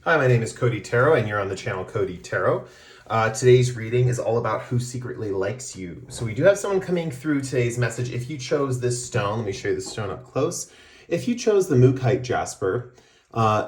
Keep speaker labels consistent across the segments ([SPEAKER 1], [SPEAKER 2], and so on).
[SPEAKER 1] Hi, my name is Cody Tarot, and you're on the channel Cody Tarot. Today's reading is all about who secretly likes you. So we do have someone coming through today's message. If you chose this stone, let me show you the stone up close. If you chose the mookite jasper,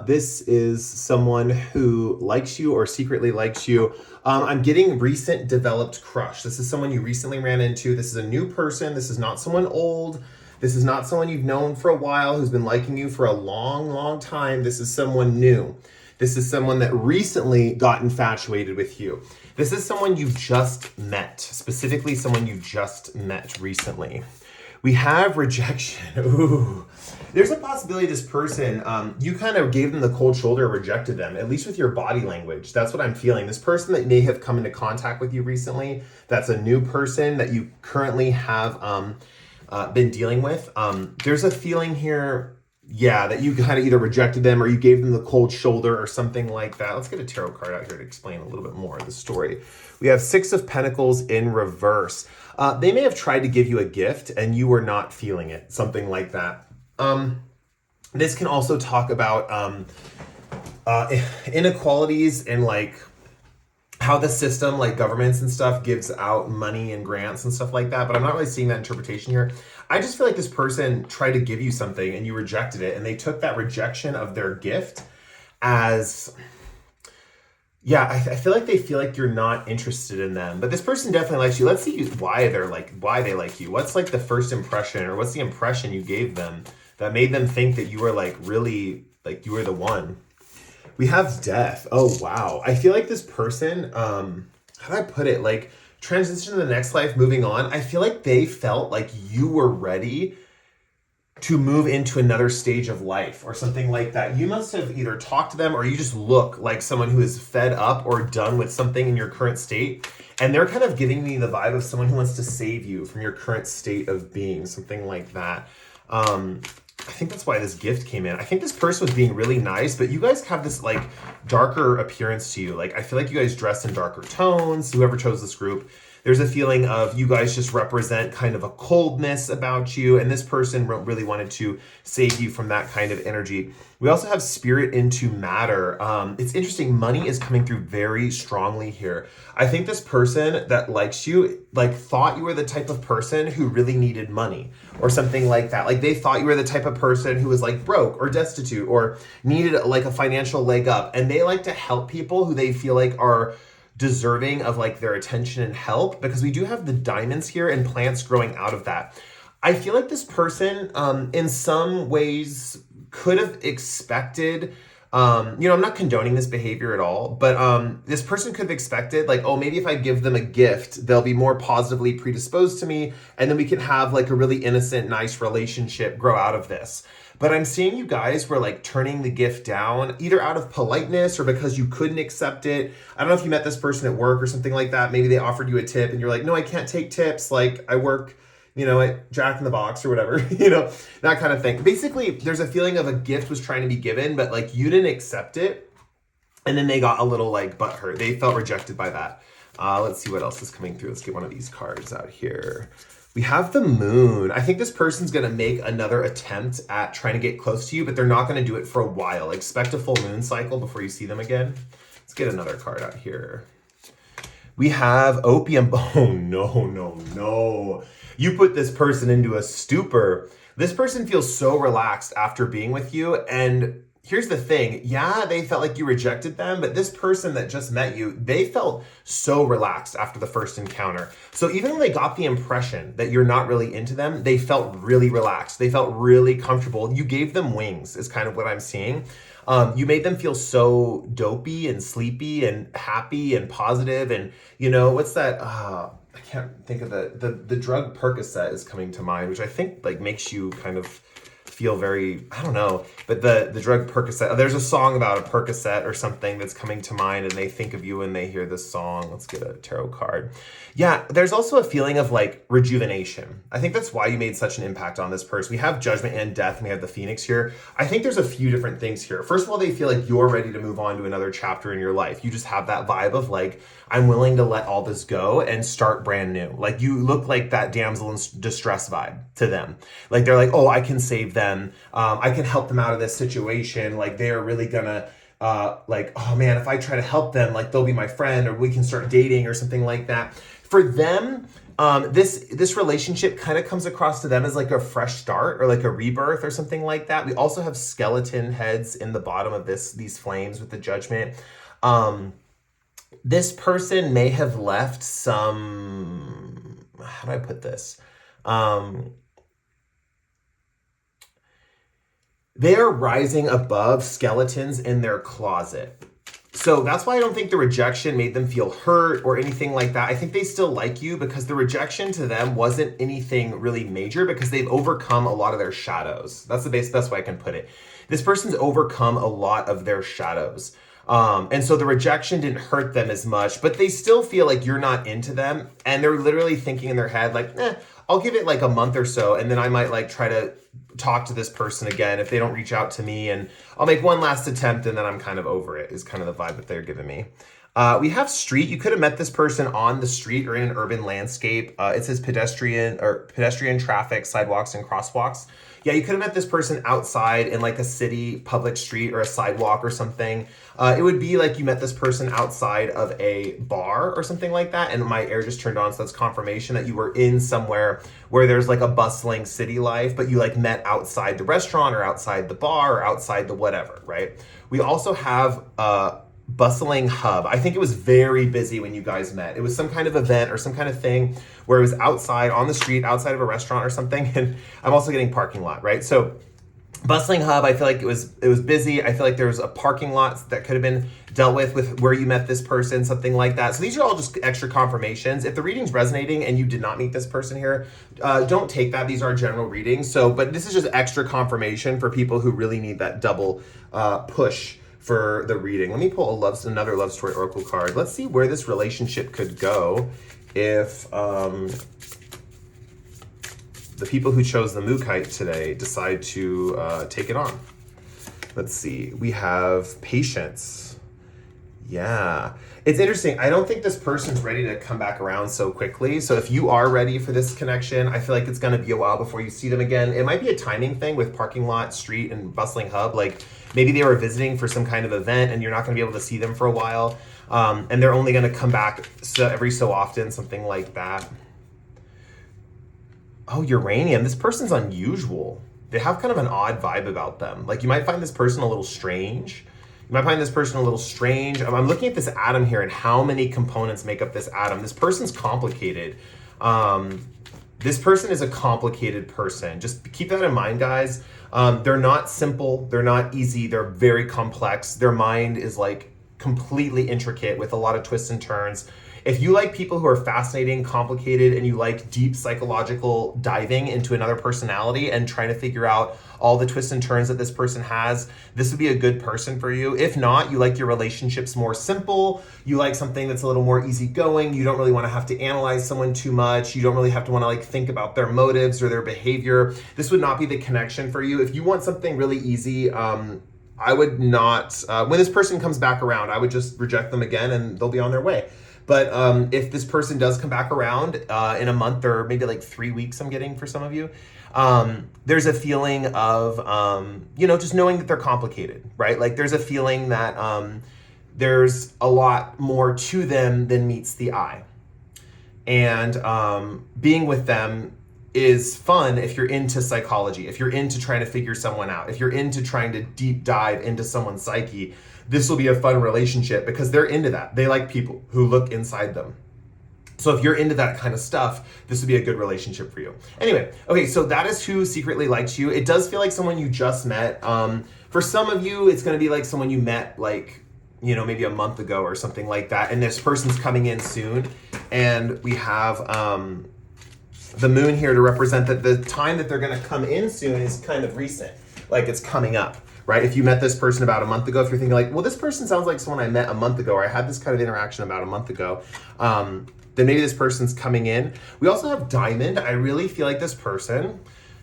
[SPEAKER 1] this is someone who likes you or secretly likes you. I'm getting recent developed crush. This is someone you recently ran into. This is a new person. This is not someone old. This is not someone you've known for a while who's been liking you for a long, long time. This is someone new. This is someone that recently got infatuated with you. This is someone you just met, specifically someone you just met recently. We have rejection. Ooh. There's a possibility this person, you kind of gave them the cold shoulder or rejected them, at least with your body language. That's what I'm feeling. This person that may have come into contact with you recently, that's a new person that you currently have been dealing with. There's a feeling here, yeah, that you kind of either rejected them or you gave them the cold shoulder or something like that. Let's get a tarot card out here to explain a little bit more of the story. We have Six of Pentacles in reverse. They may have tried to give you a gift and you were not feeling it, something like that. This can also talk about inequalities in like how the system, like governments and stuff, gives out money and grants and stuff like that, but I'm not really seeing that interpretation here. I just feel like this person tried to give you something and you rejected it, and they took that rejection of their gift as, yeah, I feel like they feel like you're not interested in them. But this person definitely likes you. Let's see why they like you. What's like the first impression, or what's the impression you gave them that made them think that you were like really, like you were the one? We have death. Oh, wow. I feel like this person, how do I put it? Like transition to the next life, moving on. I feel like they felt like you were ready to move into another stage of life or something like that. You must have either talked to them or you just look like someone who is fed up or done with something in your current state. And they're kind of giving me the vibe of someone who wants to save you from your current state of being, something like that. I think that's why this gift came in. I think this person was being really nice, but you guys have this like darker appearance to you. Like, I feel like you guys dress in darker tones, whoever chose this group. There's a feeling of you guys just represent kind of a coldness about you, and this person really wanted to save you from that kind of energy. We also have spirit into matter. It's interesting. Money is coming through very strongly here. I think this person that likes you, like, thought you were the type of person who really needed money or something like that. Like, they thought you were the type of person who was like broke or destitute or needed like a financial leg up. And they like to help people who they feel like are deserving of like their attention and help, because we do have the diamonds here and plants growing out of that. I feel like this person in some ways could have expected, I'm not condoning this behavior at all, but this person could have expected like, oh, maybe if I give them a gift, they'll be more positively predisposed to me, and then we can have like a really innocent, nice relationship grow out of this. But I'm seeing you guys were like turning the gift down, either out of politeness or because you couldn't accept it. I don't know if you met this person at work or something like that. Maybe they offered you a tip and you're like, no, I can't take tips. Like, I work, at Jack in the Box or whatever, that kind of thing. Basically, there's a feeling of a gift was trying to be given, but like you didn't accept it. And then they got a little like butthurt. They felt rejected by that. Let's see what else is coming through. Let's get one of these cards out here. We have the moon. I think this person's going to make another attempt at trying to get close to you, but they're not going to do it for a while. Expect a full moon cycle before you see them again. Let's get another card out here. We have opium. Oh, no. You put this person into a stupor. This person feels so relaxed after being with you, and here's the thing. Yeah, they felt like you rejected them, but this person that just met you, they felt so relaxed after the first encounter. So even though they got the impression that you're not really into them, they felt really relaxed. They felt really comfortable. You gave them wings is kind of what I'm seeing. You made them feel so dopey and sleepy and happy and positive. And what's that? I can't think of the drug Percocet is coming to mind, which I think like makes you kind of feel very, I don't know, but the drug Percocet, there's a song about a Percocet or something that's coming to mind, and they think of you when they hear this song. Let's get a tarot card. Yeah, there's also a feeling of like rejuvenation. I think that's why you made such an impact on this person. We have judgment and death, and we have the Phoenix here. I think there's a few different things here. First of all, they feel like you're ready to move on to another chapter in your life. You just have that vibe of like, I'm willing to let all this go and start brand new. Like, you look like that damsel in distress vibe to them. Like, they're like, oh, I can save them. I can help them out of this situation. Like, they are really gonna like, oh man, if I try to help them, like they'll be my friend, or we can start dating or something like that. For them, this relationship kind of comes across to them as like a fresh start or like a rebirth or something like that. We also have skeleton heads in the bottom of these flames with the Judgment. This person may have left some, how do I put this? They are rising above skeletons in their closet. So that's why I don't think the rejection made them feel hurt or anything like that. I think they still like you because the rejection to them wasn't anything really major because they've overcome a lot of their shadows. That's the best way I can put it. This person's overcome a lot of their shadows. And so the rejection didn't hurt them as much, but they still feel like you're not into them. And they're literally thinking in their head, like, I'll give it like a month or so. And then I might like try to talk to this person again if they don't reach out to me, and I'll make one last attempt and then I'm kind of over it, is kind of the vibe that they're giving me. We have street. You could have met this person on the street or in an urban landscape. It says pedestrian traffic, sidewalks, and crosswalks. Yeah, you could have met this person outside in like a city public street or a sidewalk or something. It would be like you met this person outside of a bar or something like that, and my air just turned on, so that's confirmation that you were in somewhere where there's like a bustling city life, but you like met outside the restaurant or outside the bar or outside the whatever, right? We also have bustling hub. I think it was very busy when you guys met. It was some kind of event or some kind of thing where it was outside on the street, outside of a restaurant or something. And I'm also getting parking lot, right? So bustling hub, I feel like it was busy. I feel like there was a parking lot that could have been dealt with where you met this person, something like that. So these are all just extra confirmations. If the reading's resonating and you did not meet this person here, don't take that. These are general readings. So, but this is just extra confirmation for people who really need that double push for the reading. Let me pull another love story oracle card. Let's see where this relationship could go if the people who chose the mookite today decide to take it on. Let's see. We have patience. Yeah. It's interesting. I don't think this person's ready to come back around so quickly. So if you are ready for this connection, I feel like it's going to be a while before you see them again. It might be a timing thing with parking lot, street, and bustling hub. Like maybe they were visiting for some kind of event and you're not going to be able to see them for a while. And they're only going to come back every so often, something like that. Oh, uranium. This person's unusual. They have kind of an odd vibe about them. Like you might find this person a little strange. You might find this person a little strange. I'm looking at this atom here and how many components make up this atom. This person's complicated. This person is a complicated person. Just keep that in mind, guys. They're not simple. They're not easy. They're very complex. Their mind is like completely intricate with a lot of twists and turns. If you like people who are fascinating, complicated, and you like deep psychological diving into another personality and trying to figure out all the twists and turns that this person has, this would be a good person for you. If not, you like your relationships more simple, you like something that's a little more easygoing, you don't really want to have to analyze someone too much, you don't really have to want to like think about their motives or their behavior, this would not be the connection for you. If you want something really easy, I would not, when this person comes back around, I would just reject them again and they'll be on their way. But if this person does come back around in a month or maybe like 3 weeks, I'm getting for some of you, there's a feeling of, just knowing that they're complicated, right? Like there's a feeling that there's a lot more to them than meets the eye. And being with them is fun if you're into psychology, if you're into trying to figure someone out, if you're into trying to deep dive into someone's psyche. This will be a fun relationship because they're into that. They like people who look inside them. So if you're into that kind of stuff, this would be a good relationship for you. Anyway, okay, so that is who secretly likes you. It does feel like someone you just met. For some of you, it's going to be like someone you met like, maybe a month ago or something like that. And this person's coming in soon. And we have the moon here to represent that the time that they're going to come in soon is kind of recent. Like it's coming up. Right? If you met this person about a month ago, if you're thinking like, well, this person sounds like someone I met a month ago, or I had this kind of interaction about a month ago, then maybe this person's coming in. We also have diamond. I really feel like this person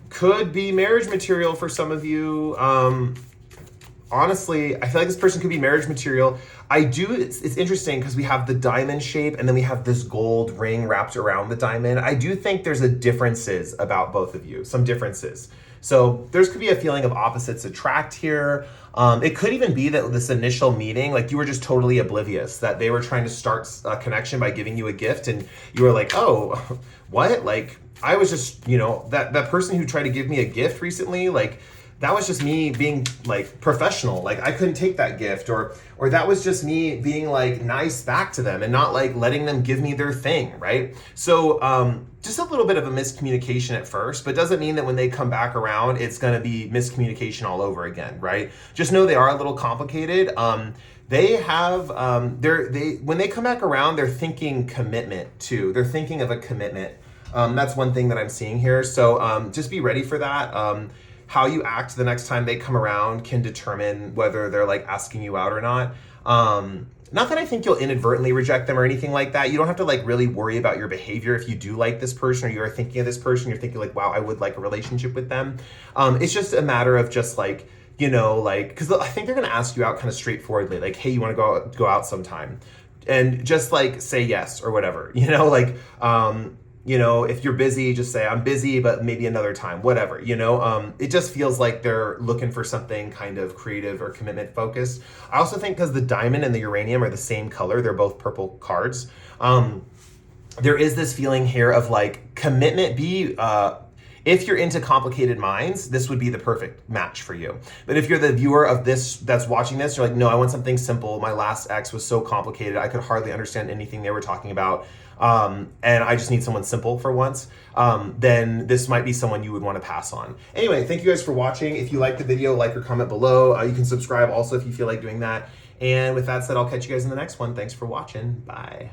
[SPEAKER 1] could be marriage material for some of you. Honestly, I feel like this person could be marriage material. It's interesting because we have the diamond shape and then we have this gold ring wrapped around the diamond. I do think there's differences about both of you, some differences. So there's could be a feeling of opposites attract here. It could even be that this initial meeting, like you were just totally oblivious that they were trying to start a connection by giving you a gift, and you were like, oh, what? Like I was just, that person who tried to give me a gift recently, like that was just me being like professional. Like I couldn't take that gift, or that was just me being like nice back to them and not like letting them give me their thing, right? So just a little bit of a miscommunication at first, but doesn't mean that when they come back around, it's going to be miscommunication all over again, right? Just know they are a little complicated. They have when they come back around, they're thinking commitment too. They're thinking of a commitment. That's one thing that I'm seeing here. So just be ready for that. How you act the next time they come around can determine whether they're like asking you out or not. Not that I think you'll inadvertently reject them or anything like that. You don't have to like really worry about your behavior if you do like this person or you are thinking of this person. You're thinking like, wow, I would like a relationship with them. It's just a matter of just like, because I think they're going to ask you out kind of straightforwardly, like, hey, you want to go out sometime? And just like say yes or whatever, if you're busy, just say I'm busy, but maybe another time, whatever, it just feels like they're looking for something kind of creative or commitment focused. I also think because the diamond and the uranium are the same color, they're both purple cards. There is this feeling here of like commitment if you're into complicated minds, this would be the perfect match for you. But if you're the viewer of this that's watching this, you're like, no, I want something simple. My last ex was so complicated. I could hardly understand anything they were talking about. And I just need someone simple for once. Then this might be someone you would want to pass on. Anyway, thank you guys for watching. If you liked the video, like or comment below. You can subscribe also if you feel like doing that. And with that said, I'll catch you guys in the next one. Thanks for watching. Bye.